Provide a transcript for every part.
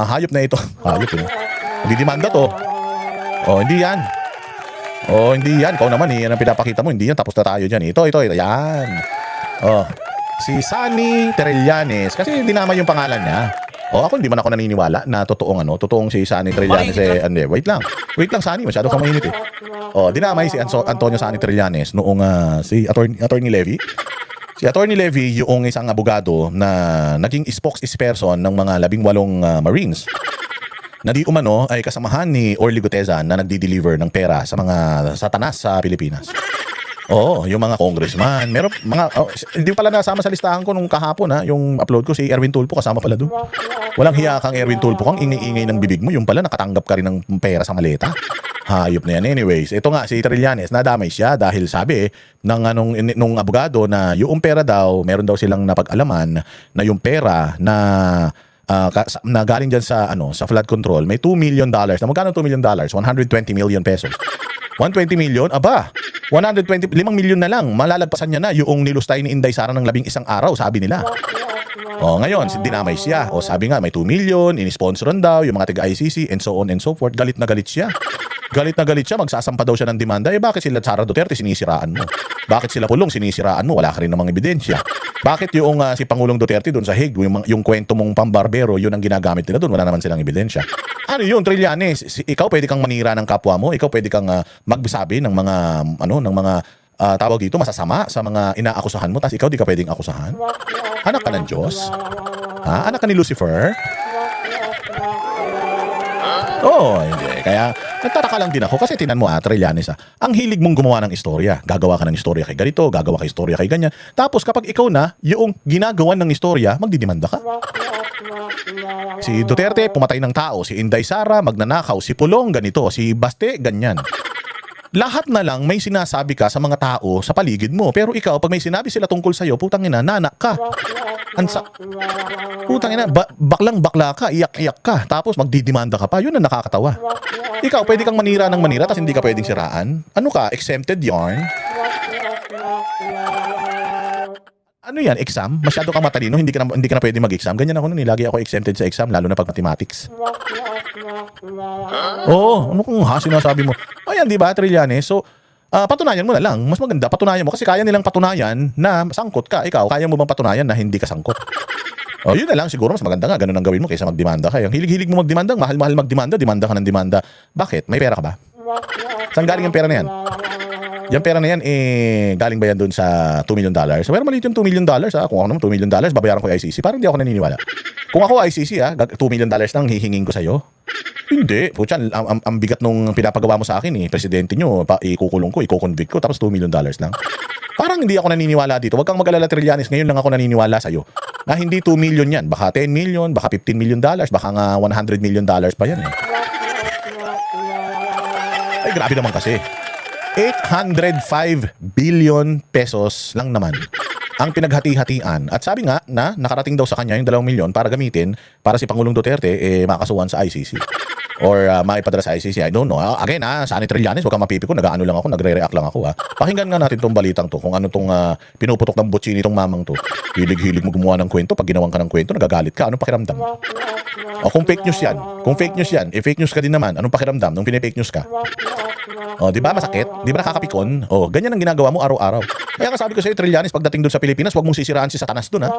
hayop na ito. Hayop eh. Didimanda to. Oh, hindi yan. Oh, hindi yan. Ikaw naman yan ang pinapakita mo. Hindi yan. Tapos na tayo dyan. Ito. Yan. Oh. Si Sunny Trillanes. Kasi dinama yung pangalan niya. Oh, ako hindi man ako naniniwala na totoong si Sunny Trillanes wait lang, Sunny, masyado kang mainit eh. Oh, dinamay si Antonio Sunny Trillanes noong si Attorney Levy. Si Attorney Levy yung isang abogado na naging spokesperson ng mga 18 Marines. Na di umano ay kasamahan ni Orly Gutezan na nagdi-deliver ng pera sa mga satanas sa Pilipinas. Oo, yung mga congressman. Meron mga hindi pala nasama sa listahan ko nung kahapon yung upload ko si Erwin Tulfo kasama pala doon. Walang hiya kang Erwin Tulfo, kang ingay-ingay ng bibig mo, yung pala nakatanggap ka rin ng pera sa maleta. Hayop na yan. Anyways, ito nga si Trillanes, nadamay siya dahil sabi nung abogado na yung pera daw, meron daw silang napag-alaman na yung pera na galing dyan sa flood control, may $2 million. Na magkano $2 million? 120 million pesos. 120 million? Aba, 5 million na lang. Malalagpasan niya na yung nilustay ni Inday Sara ng 11 araw, sabi nila. O, ngayon, dinamay siya. O, sabi nga, may 2 million, inisponsoran daw, yung mga taga-ICC, and so on and so forth. Galit na galit siya. Magsasampa daw siya ng demanda. Bakit sila Sara Duterte sinisiraan mo? Bakit sila Pulong sinisiraan mo? Wala ka rin namang ebidensya. Bakit yung si Pangulong Duterte doon sa Hague, yung kwento mong pambarbero, yun ang ginagamit nila doon, wala naman silang ebidensya. Ano yun, Trillanes? Ikaw pwede kang manira ng kapwa mo, ikaw pwede kang magsabi ng mga tawag dito masasama sa mga inaakusahan mo, tapos ikaw di ka pwedeng akusahan. Anak ka ng Diyos? Anak ka ni Lucifer? Oo, hindi. Kaya nagtataka lang din ako kasi tinan mo Trillanes ang hilig mong gumawa ng istorya. Gagawa ka ng istorya kay ganito, gagawa ka istorya kay ganyan. Tapos kapag ikaw na yung ginagawan ng istorya, magdidimanda ka. Si Duterte pumatay ng tao, si Inday Sara magnanakaw, si Pulong ganito, si Baste ganyan. Lahat na lang may sinasabi ka sa mga tao sa paligid mo. Pero ikaw, pag may sinabi sila tungkol sa'yo, putang ina, nanak ka. Putang ina, baklang-bakla ka, iyak-iyak ka. Tapos magdidimanda ka pa. Yun ang nakakatawa. Ikaw, pwede kang manira ng manira, tapos hindi ka pwedeng siraan. Ano ka, exempted yarn? Ano yan, exam? Masyado kang matalino, hindi ka na pwede mag-exam. Ganyan ako nun, lagi ako exempted sa exam, lalo na pag mathematics. Oo, ano kung sinasabi mo? Ayan, di ba, Trillanes? So, patunayan mo na lang. Mas maganda, patunayan mo. Kasi kaya nilang patunayan na sangkot ka. Ikaw, kaya mo bang patunayan na hindi ka sangkot? O, yun na lang. Siguro mas maganda nga. Ganun ang gawin mo kaysa magdemanda ka. Yung hilig-hilig mo magdemanda, mahal-mahal magdemanda, demanda ka ng demanda. Bakit? May pera ka ba? Saan galing yung pera na yan? Yung pera na yan, galing ba yan doon sa $2 million? So, pero maliit yung $2 million. Kung ako naman $2 million, babayaran ko yung ICC. Parang hindi ako naniniwala. Kung ako ICC, $2 million lang hihingin ko sa'yo. Hindi. Puchan, ang bigat nung pinapagawa mo sa akin presidente nyo, ikukulong ko, ikukonvict ko, tapos $2 million lang. Parang hindi ako naniniwala dito. Huwag kang mag-alala, Trillanes. Ngayon lang ako naniniwala sa'yo. Na hindi 2 million yan. Baka 10 million, baka $15 million, baka nga $100 million pa yan Ay, grabe naman kasi. 805 billion pesos lang naman ang pinaghati-hatian. At sabi nga na nakarating daw sa kanya yung 2 milyon para gamitin para si Pangulong Duterte makasuhan sa ICC. Or maipadala sa ICC. I don't know. Again, Sunny Trillanes, huwag kang mapipiko. Nag-ano lang ako, nagre-react lang ako. Pakinggan nga natin tong balitang to. Kung ano tong pinuputok ng butsini tong mamang to. Hilig-hilig mo gumawa ng kwento. Pag ginawang ka ng kwento, nagagalit ka. Anong pakiramdam? O kung fake news yan. Fake news ka din naman. Anong pakiramdam nung pinifake news ka? O, di ba masakit? Di ba nakakapikon? O, ganyan ang ginagawa mo araw-araw. Kaya nga sabi ko sa'yo, Trillanes, pagdating doon sa Pilipinas, huwag mong sisiraan si Satanas doon,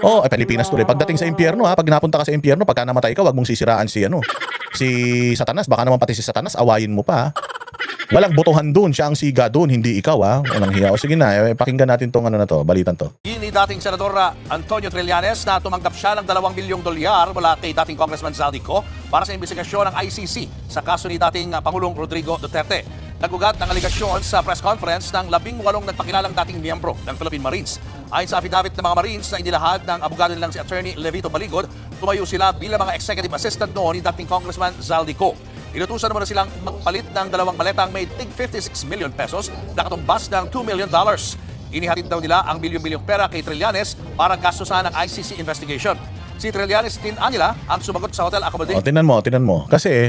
O, Pilipinas tuloy. Pagdating sa impyerno, pag napunta ka sa impyerno, pagka namatay ka, huwag mong sisiraan si Satanas. Baka naman pati si Satanas, awayin mo pa, Walang botohan doon. Siya ang siga doon, hindi ikaw, Walang hiya. O sige na, pakinggan natin tong balitan to. Ni dating Senador Antonio Trillanes na tumanggap siya ng $2 milyong mula kay dating Congressman Zaldico para sa investigasyon ng ICC sa kaso ni dating Pangulong Rodrigo Duterte. Nagugat ng aligasyon sa press conference ng 18 nagpakilalang dating miyembro ng Philippine Marines. Ayon sa affidavit ng mga Marines na inilahad ng abogado nilang si Attorney Levito Baligod, tumayo sila bilang mga executive assistant noon ni dating Congressman Zaldico. Inutusan naman na silang magpalit ng 2 maletang may tig 56 million pesos na katumbas ng $2 million. Inihatid daw nila ang bilyong-bilyong pera kay Trillanes para gastusan ng ICC investigation. Si Trillanes tinan nila ang sumagot sa hotel accommodation. Tinan mo. Kasi,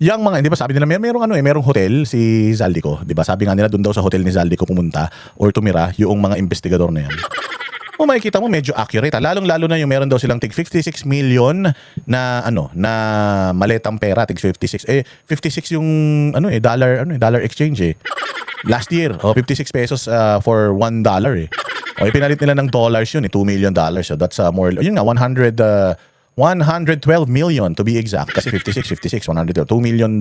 yung mga, di ba sabi nila, merong hotel si Zaldico. Di ba sabi nga nila doon daw sa hotel ni Zaldico pumunta or tumira yung mga investigador na yan. makikita mo medyo accurate. Lalong-lalo na yung meron daw silang tig 56 million na na maletang pera, tig 56. 56 yung dollar exchange Last year, 56 pesos for $1 pinalit nila ng dollars yun, $2 million. So that's more, yun nga, 112 million to be exact. Kasi 56, 112, $2 million.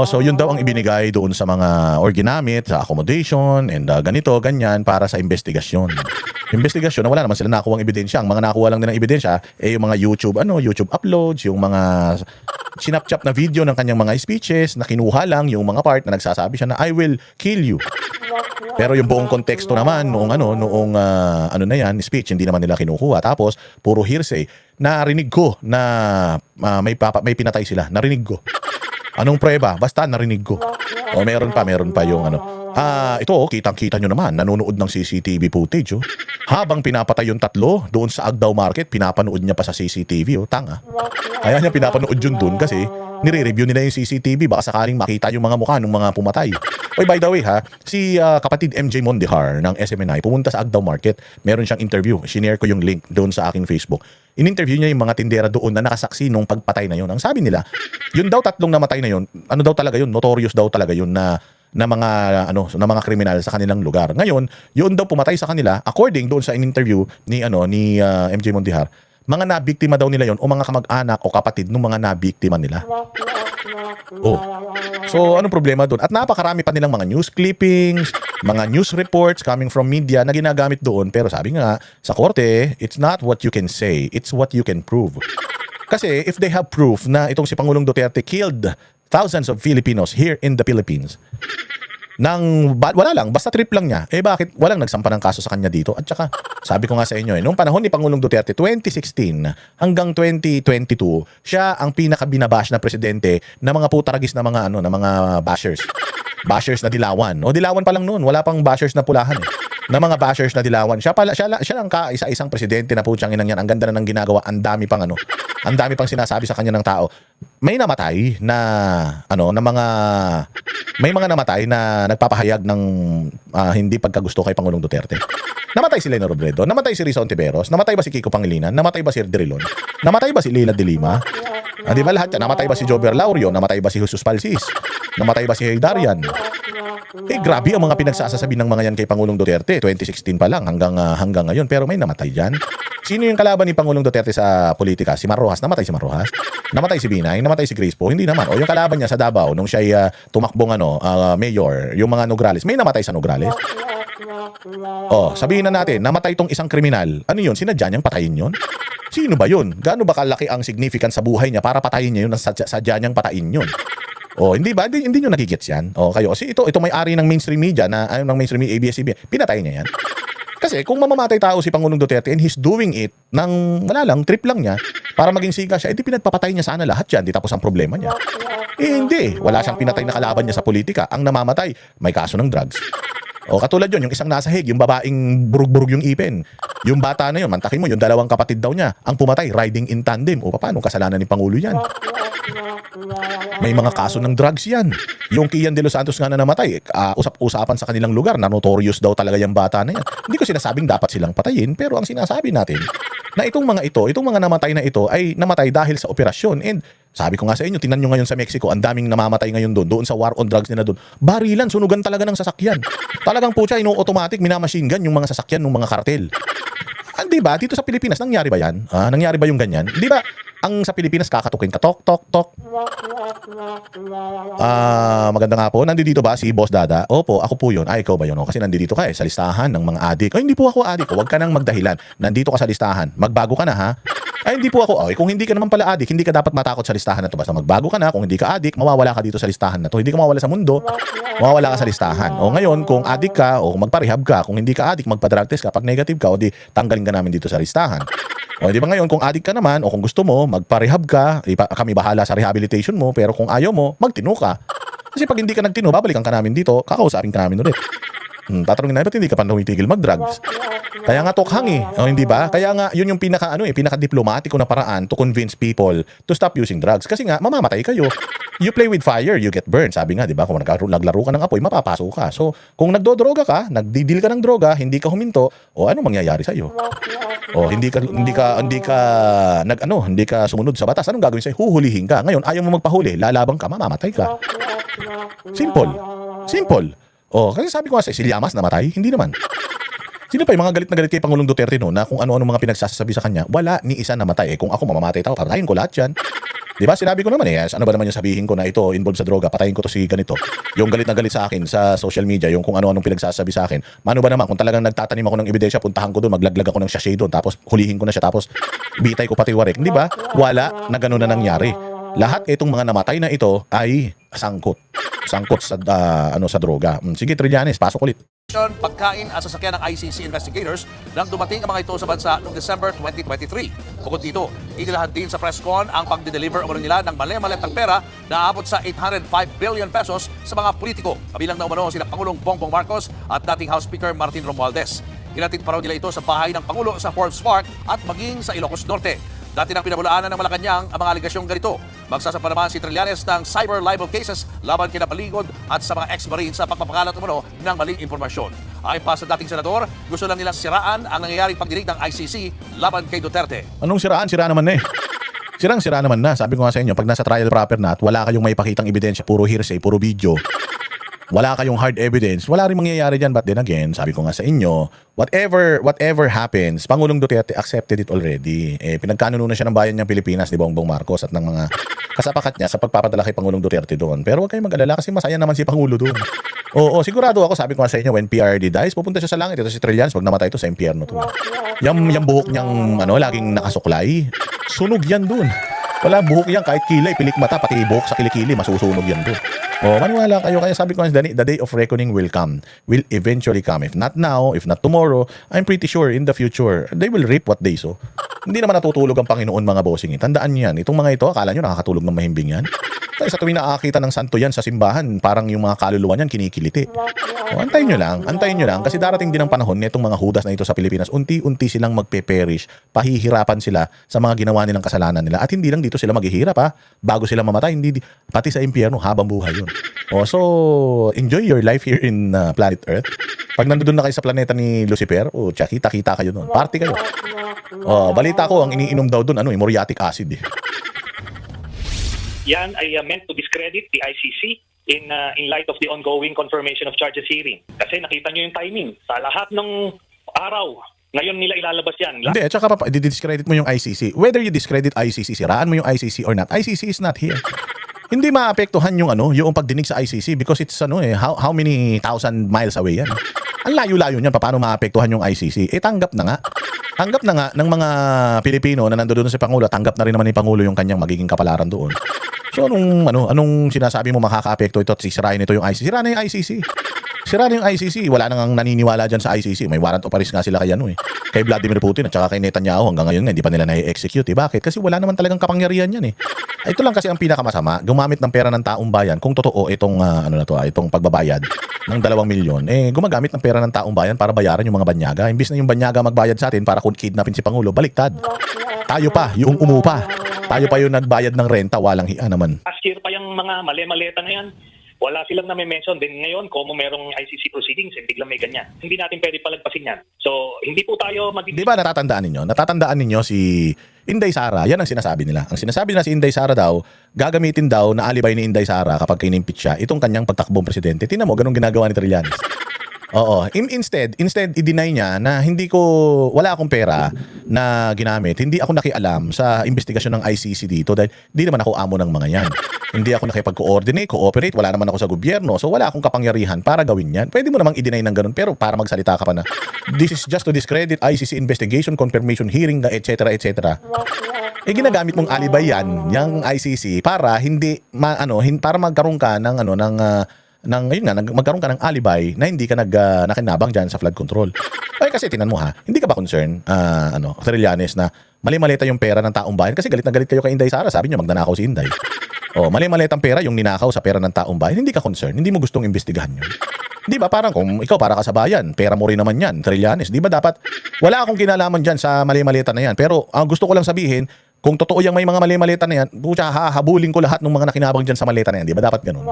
So yun daw ang ibinigay doon sa mga or ginamit sa accommodation and ganito, ganyan para sa investigasyon. Investigasyon na wala naman sila nakuha ng ebidensya. Ang mga nakuha lang nilang ebidensya yung mga YouTube uploads, yung mga sinapchap na video ng kanyang mga speeches na kinuha lang yung mga part na nagsasabi siya na I will kill you. Pero yung buong konteksto naman noong speech hindi naman nila kinukuha. Tapos puro hearsay. Narinig ko na may pinatay sila. Narinig ko. Anong preba? Basta narinig ko. Meron pa yung ito kitang-kita nyo naman, nanonood ng CCTV footage Habang pinapatay yung tatlo doon sa Agdao Market, pinapanood niya pa sa CCTV tanga. Kaya niya pinapanood yun doon kasi nire-review nila yung CCTV baka sakaling makita yung mga mukha ng mga pumatay. By the way si kapatid MJ Mondihar ng SMNI pumunta sa Agdao Market, meron siyang interview. Shinare ko yung link doon sa aking Facebook. In-interview niya yung mga tindera doon na nakasaksi nung pagpatay na yun. Ang sabi nila, yun daw tatlong namatay na yun, daw talaga yun, notorious daw talaga yun na mga kriminal sa kanilang lugar. Ngayon, yun daw pumatay sa kanila according doon sa in-interview ni MJ Mondihar. Mga nabiktima daw nila yon o mga kamag-anak o kapatid ng mga nabiktima nila. So anong problema doon? At napakarami pa nilang mga news clippings, mga news reports coming from media na ginagamit doon. Pero sabi nga sa korte, it's not what you can say, it's what you can prove. Kasi if they have proof na itong si Pangulong Duterte killed thousands of Filipinos here in the Philippines, wala lang, basta trip lang niya, bakit walang nagsampa ng kaso sa kanya dito? At saka, sabi ko nga sa inyo, noong panahon ni Pangulong Duterte, 2016 hanggang 2022, siya ang pinaka-binabash na presidente ng mga putaragis na mga mga bashers. Bashers na dilawan. Dilawan pa lang noon, wala pang bashers na pulahan na mga bashers na dilawan. Siya lang kaisa-isang presidente na putyang inang yan. Ang ganda na ng ginagawa, ang dami pang sinasabi sa kanya ng tao. May namatay na may mga namatay na nagpapahayag ng hindi pagkagusto kay Pangulong Duterte. Namatay si Leno Robredo, namatay si Risa Ontiveros, namatay ba si Kiko Pangilinan, namatay ba si Erdrilon, namatay ba si Leila de Lima? Di ba lahat yan? Namatay ba si Jover Laurio, namatay ba si Jesus Palsis, namatay ba si Heydarian? Grabe ang mga pinagsasasabi ng mga yan kay Pangulong Duterte. 2016 pa lang hanggang ngayon, pero may namatay dyan. Sino yung kalaban ni Pangulong Duterte sa politika? Si Mar Rojas, namatay si Mar Rojas. Namatay si Binay, namatay si Grace Poe, hindi naman. Yung kalaban niya sa Davao nung siya tumakbong mayor, yung mga Nograles, may namatay sa Nograles. Sabihin na natin, namatay itong isang kriminal. Ano yun? Sinadya niyang patayin yun? Sino ba yun? Gaano ba kalaki ang significance sa buhay niya para patayin niya yun, sadya niyang patayin yun? Hindi ba? Hindi nyo nagigits yan. Kayo. Kasi ito may-ari ng mainstream media ng mainstream media, ABS-CBN. Pinatay niya yan. Kasi kung mamamatay tao si Pangulong Duterte and he's doing it wala lang, trip lang niya para maging siga siya, pinagpapatay niya sana lahat yan. Di tapos ang problema niya. Hindi. Wala siyang pinatay na kalaban niya sa politika. Ang namamatay, may kaso ng drugs. Katulad yun, yung isang nasa Hague, yung babaeng burug-burug yung ipin. Yung bata na yun, mantakin mo, yung dalawang kapatid daw niya, ang pumatay, riding in tandem. Paano kasalanan ni Pangulo yan? May mga kaso ng drugs yan. Yung Kian de los Santos nga na namatay, usap-usapan sa kanilang lugar na notorious daw talaga yung bata na yan. Hindi ko sinasabing dapat silang patayin, pero ang sinasabi natin na itong mga namatay na ito ay namatay dahil sa operasyon. And sabi ko nga sa inyo, tingnan nyo ngayon sa Mexico, ang daming namamatay ngayon doon sa war on drugs nila doon. Barilan, sunugan talaga ng sasakyan. Talagang putya, automatic minamachine gun yung mga sasakyan ng mga kartel. Di ba? Dito sa Pilipinas, nangyari ba yan? Nangyari ba yung ganyan? Di ba? Ang sa Pilipinas, kakatukin ka, tok, tok, tok. Maganda nga po. Nandito ba si Boss Dada? Opo, ako po yun. Ikaw ba yun? Kasi nandito ka sa listahan ng mga adik. Hindi po ako adik. Huwag ka nang magdahilan. Nandito ka sa listahan. Magbago ka na, ha? Hindi po ako. Kung hindi ka naman pala adik, hindi ka dapat matakot sa listahan na to. Basta magbago ka na. Kung hindi ka adik, mawawala ka dito sa listahan na to. Hindi ka mawawala sa mundo. Mawawala ka sa listahan. Ngayon, kung adik ka o magpa-rehab ka, kung hindi ka adik, magpa-drug test ka. Pag negative ka, di tanggalin ka namin dito sa listahan. Di ba ngayon, kung adik ka naman o kung gusto mo, magpa-rehab ka, kami bahala sa rehabilitation mo, pero kung ayaw mo, magtino ka. Kasi pag hindi ka nagtino, babalikan ka namin dito, kakausapin ka namin ulit. Tatanungin na, ba't hindi ka pa tumitigil mag-drugs? Kaya nga tokhang hindi ba? Kaya nga, yun yung pinaka-diplomatiko na paraan to convince people to stop using drugs. Kasi nga, mamamatay kayo. You play with fire, you get burned. Sabi nga, di ba, kung naglaro ka ng apoy, mapapasok ka. So, kung nagdodroga ka, nagdidil ka ng droga, hindi ka huminto, o ano mangyayari sa iyo? O hindi ka sumunod sa batas. Anong gagawin sa'yo? Huhulihin ka. Ngayon, ayaw mo magpahuli, lalabang ka, mamamatay ka. Simple. Simple. O, kasi sabi ko nga si Llamas namatay, hindi naman. Sino pa yung mga galit na galit kay Pangulong Duterte no, na kung ano-ano mga pinagsasabi sa kanya, wala ni isa namatay. Kung ako mamamatay tao, patayin ko lahat yan. Di ba? Sinabi ko naman ano ba naman yung sabihin ko na ito involved sa droga, patayin ko to si ganito. Yung galit na galit sa akin sa social media, yung kung ano-anong pinagsasabi sa akin. Mano ba naman, kung talagang nagtatanim ako ng ebidensya, puntahan ko doon, maglaglag ako ng sachet doon, tapos hulihin ko na siya, tapos bitay ko pati warik. Di ba? Wala na gano'n na nangyari. Lahat itong mga namatay na ito ay sangkot sa sa droga. Sige, Trillanes, pasok ulit. Pagkain at sasakyan ng ICC investigators nang dumating ang mga ito sa bansa noong December 2023. Bukod dito, inilahan din sa press con ang pagde-deliver umano nila ng mali-maletang pera na aabot sa 805 billion pesos sa mga politiko. Kabilang na umano sina Pangulong Bongbong Marcos at dating House Speaker Martin Romualdez. Hinatid pa raw nila ito sa bahay ng Pangulo sa Forbes Park at maging sa Ilocos Norte. Dati nang pinabulaanan ng Malacanang ang mga aligasyong ganito. Magsasampa naman si Trillanes ng cyber libel cases laban kina Baligod at sa mga ex-marines sa pagpapakalat umano ng maling impormasyon. Ayon pa sa dating senador, gusto lang nilang siraan ang nangyayaring pagdinig ng ICC laban kay Duterte. Anong siraan? Sira naman na eh. Sira naman na. Sabi ko nga sa inyo, pag nasa trial proper na at wala kayong maipakitang ebidensya, puro hearsay, puro video, wala kayong hard evidence, wala rin mangyayari dyan. But then again, sabi ko nga sa inyo, whatever happens, Pangulong Duterte accepted it already. Pinagkanuno na siya ng bayan niyang Pilipinas, ni Bongbong Marcos at ng mga kasapakat niya sa pagpapadala kay Pangulong Duterte doon. Pero huwag kayong mag-alala kasi masaya naman si Pangulo doon. Oo, sigurado ako, sabi ko nga sa inyo, when PRD dies, pupunta siya sa langit. Ito si Trillanes, wag namatay ito sa impyerno to. Yung buhok niyang laging nakasuklay, sunog yan doon. Wala buhok yan, kahit kilay, pilik mata, pati buhok sa kilikili, masusunog yan doon. Maniwala kayo. Kaya sabi ko, the day of reckoning will come. Will eventually come. If not now, if not tomorrow, I'm pretty sure in the future, they will reap what they sow. Hindi naman natutulog ang Panginoon, mga bossing. Tandaan niyo yan. Itong mga ito, akala nyo nakakatulog ng mahimbing yan? Kaya sa tuwing nakakita ng santo yan sa simbahan, parang yung mga kaluluwa niyan kinikiliti. Antayin nyo lang. Kasi darating din ang panahon na itong mga hudas na ito sa Pilipinas, unti-unti silang magpe-perish, pahihirapan sila sa mga ginawa nilang kasalanan nila. At hindi lang dito sila maghihirap bago sila mamatay, pati sa impyerno habang buhay yun. So, enjoy your life here in planet Earth. Pag nandoon na kayo sa planeta ni Lucifer, kita-kita kayo doon. Party kayo. Balita ko, ang iniinom daw doon, muriatic acid. Yan ay meant to discredit the ICC in light of the ongoing confirmation of charges hearing. Kasi nakita nyo yung timing. Sa lahat ng araw, ngayon nila ilalabas yan. Hindi, at saka i-discredit mo yung ICC. Whether you discredit ICC, siraan mo yung ICC or not, ICC is not here. Hindi maapektuhan yung yung pagdinig sa ICC because it's how many thousand miles away yan. Ang layo-layo niyan, paano maapektuhan yung ICC? Tanggap na nga. Tanggap na nga ng mga Pilipino na nandoon sa Pangulo, tanggap na rin naman ni Pangulo yung kanyang magiging kapalaran doon. So anong sinasabi mo makakaapekto ito at sisirain ito yung ICC? Sira na yung ICC. Sira na yung ICC. Wala nang naniniwala dyan sa ICC. May warrant of arrest nga sila kay Vladimir Putin at saka kay Netanyahu. Hanggang ngayon hindi pa nila na-execute. Bakit? Kasi wala naman talagang kapangyarihan yan. Ito lang kasi ang pinakamasama, gumamit ng pera ng taong bayan. Kung totoo itong itong pagbabayad ng 2 milyon, gumagamit ng pera ng taong bayan para bayaran yung mga banyaga. Imbis na yung banyaga magbayad sa atin para kidnapin si Pangulo, baliktad. Tayo pa, yung umupa. Tayo pa yung nagbayad ng renta, walang hiya naman. Last year pa yung mga mali-maleta na yan. Wala silang na-mention. Then ngayon, kung merong ICC proceedings, biglang may ganyan. Hindi natin pwede palagpasin yan. So, hindi po tayo Di ba natatandaan ninyo? Natatandaan ninyo si Inday Sara, yan ang sinasabi nila. Ang sinasabi nila si Inday Sara daw, gagamitin daw na alibay ni Inday Sara kapag kinimpeach siya, itong kanyang pagtakbong presidente. Tingnan mo, ganun ginagawa ni Trillanes. Oo. Instead, i-deny niya na wala akong pera na ginamit. Hindi ako nakialam sa investigasyon ng ICC dito dahil hindi naman ako amo ng mga yan. Hindi ako nakipag-coordinate, cooperate, wala naman ako sa gobyerno. So wala akong kapangyarihan para gawin yan. Pwede mo namang i-deny ng ganun pero para magsalita ka pa na this is just to discredit ICC investigation, confirmation hearing, etc. etc. Ginagamit mong alibay yan, yung ICC para para magkaroon ka ng magkaroon ka ng alibay na hindi ka nakinabang dyan sa flood control. Kasi tinan mo hindi ka ba concerned, Trillanes, na mali-maleta yung pera ng taong bayan? Kasi galit na galit kayo kay Inday Sara. Sabi niyo magnanakaw si Inday. Mali-maletang pera yung ninakaw sa pera ng taong bayan. Hindi ka concerned. Hindi mo gustong imbestigahan yun. Di ba parang kung ikaw para ka sa bayan, pera mo rin naman yan, Trillanes. Di ba dapat, wala akong kinalaman dyan sa mali-maleta na yan. Pero ang gusto ko lang sabihin, Kung totoo yung may mga mali-malita na yan, pucha, hahabulin ko lahat ng mga nakinabang dyan sa malita na yan. Di ba dapat ganun?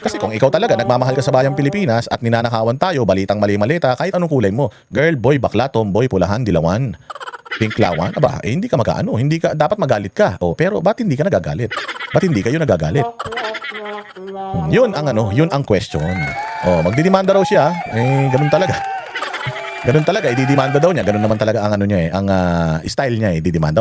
Kasi kung ikaw talaga nagmamahal ka sa bayang Pilipinas at ninanakawan tayo, balitang mali-malita, kahit anong kulay mo, girl, boy, bakla, tomboy, pulahan, dilawan, pinklawan, aba, hindi ka mag-ano, hindi ka, dapat magalit ka. O, pero ba't hindi ka nagagalit? Ba't hindi kayo nagagalit? Yun ang ano, yun ang question. O, magdidemanda raw siya, ganun talaga. Ganun talaga, ididemanda daw niya. Ganun naman talaga ang ano niya ang style niya, ididemanda.